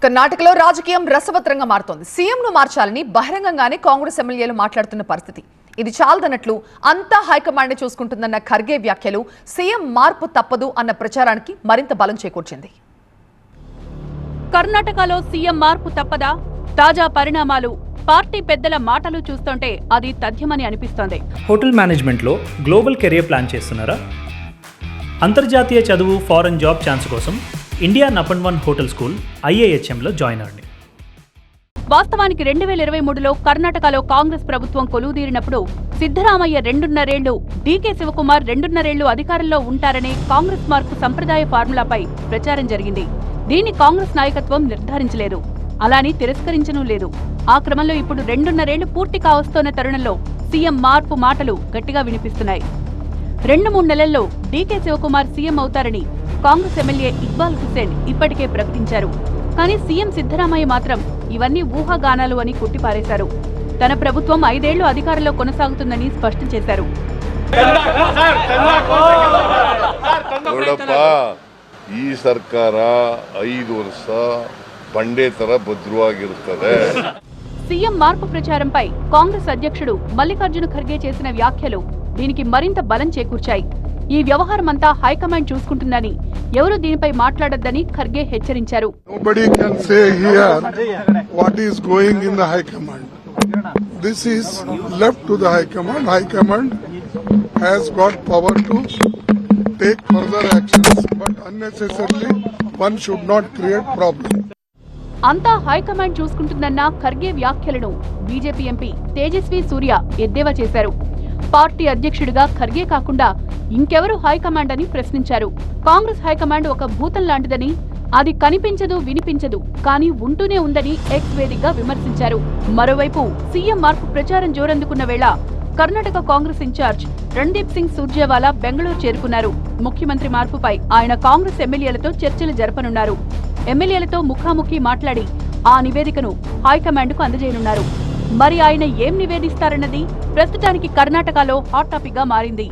కర్ణాటకలో రాజకీయం రసవత్రంగా మారుతోంది. సీఎంను మార్చాలని బహిరంగంగానే కాంగ్రెస్ ఎమ్మెల్యేలు మాట్లాడుతున్న పరిస్థితి. ఇది చాలదన్నట్లు అంతా హైకమాండ్ చూసుకుంటుందన్న ఖర్గే వ్యాఖ్యలు సీఎం మార్పు తప్పదు అన్న ప్రచారానికి మరింత బలం చేకూర్చింది. కర్ణాటకలో సీఎం మార్పు తప్పదా? తాజా పరిణామాలు, పార్టీ పెద్దల మాటలు చూస్తుంటే అది తథ్యమని అనిపిస్తోంది. హోటల్ మేనేజ్మెంట్లో గ్లోబల్ కెరీర్ ప్లాన్ చేస్తున్నారా? అంతర్జాతీయ చదువు, ఫారెన్ జాబ్ ఛాన్స్ కోసం ఇండియా నంబర్ 1 హోటల్ స్కూల్ IIHMలో జాయిన్ అవ్వండి. వాస్తవానికి 2023లో కర్ణాటకలో కాంగ్రెస్ ప్రభుత్వం కొలువుదీరినప్పుడు సిద్ధరామయ్య 2.5 ఏళ్లు, డీకే శివకుమార్ 2.5 ఏళ్లు అధికారంలో ఉంటారనే కాంగ్రెస్ మార్కు సంప్రదాయ ఫార్ములాపై ప్రచారం జరిగింది. దీన్ని కాంగ్రెస్ నాయకత్వం నిర్ధారించలేదు, అలాని తిరస్కరించనూ లేదు. ఆ క్రమంలో ఇప్పుడు 2.5 ఏళ్లు పూర్తి కావస్తోన్న తరుణంలో సీఎం మార్పు మాటలు గట్టిగా వినిపిస్తున్నాయి. 2-3 నెలల్లో డీకే శివకుమార్ సీఎం అవుతారని కాంగ్రెస్ ఎమ్మెల్యే ఇక్బాల్ హుసేన్ ఇప్పటికే ప్రకటించారు. కానీ సీఎం సిద్ధరామయ్య మాత్రం ఇవన్నీ ఊహాగానాలు అని కొట్టిపారేశారు. తన ప్రభుత్వం 5 ఏళ్లు అధికారంలో కొనసాగుతుందని స్పష్టం చేశారు. ಈ ಸರ್ಕಾರ 5 ವರ್ಷ ಬಂಡೆ ತರ ಭದ್ರವಾಗಿರುತ್ತದೆ. సీఎం మార్పు ప్రచారంపై కాంగ్రెస్ అధ్యక్షుడు మల్లికార్జున ఖర్గే చేసిన వ్యాఖ్యలు దీనికి మరింత బలం చేకూర్చాయి. ఈ వ్యవహారమంతా హైకమాండ్ చూసుకుంటుందని, ఎవరు దీనిపై మాట్లాడొద్దని ఖర్గే హెచ్చరించారు. Nobody can say here what is going in the high command. This is left to the high command. High command has got power to take further actions, but unnecessarily one should not create problem. అంతా high command చూసుకుంటుందన్న Kharge వ్యాఖ్యలను BJP MP Tejaswi సూర్య ఎద్దేవా చేశారు. Party అధ్యక్షుడిగా ఖర్గే కాకుండా ఇంకెవరు high command అని ప్రశ్నించారు. Congress high command ఒక భూతం లాంటిదని, అది కనిపించదు, వినిపించదు, కానీ ఉంటూనే ఉందని ఎక్స్ వేదికగా విమర్శించారు. మరోవైపు సీఎం మార్పు ప్రచారం జోరందుకున్న వేళ కర్ణాటక కాంగ్రెస్ ఇన్ఛార్జ్ రణ్దీప్ సింగ్ సూర్జేవాలా బెంగళూరు చేరుకున్నారు. ముఖ్యమంత్రి మార్పుపై ఆయన కాంగ్రెస్ ఎమ్మెల్యేలతో చర్చలు జరపనున్నారు. ఎమ్మెల్యేలతో ముఖాముఖి మాట్లాడి ఆ నివేదికను హైకమాండ్కు అందజేయనున్నారు. మరి ఆయన ఏం నివేదిస్తారన్నది ప్రస్తుతానికి కర్ణాటకలో హాట్ టాపిక్ గా మారింది.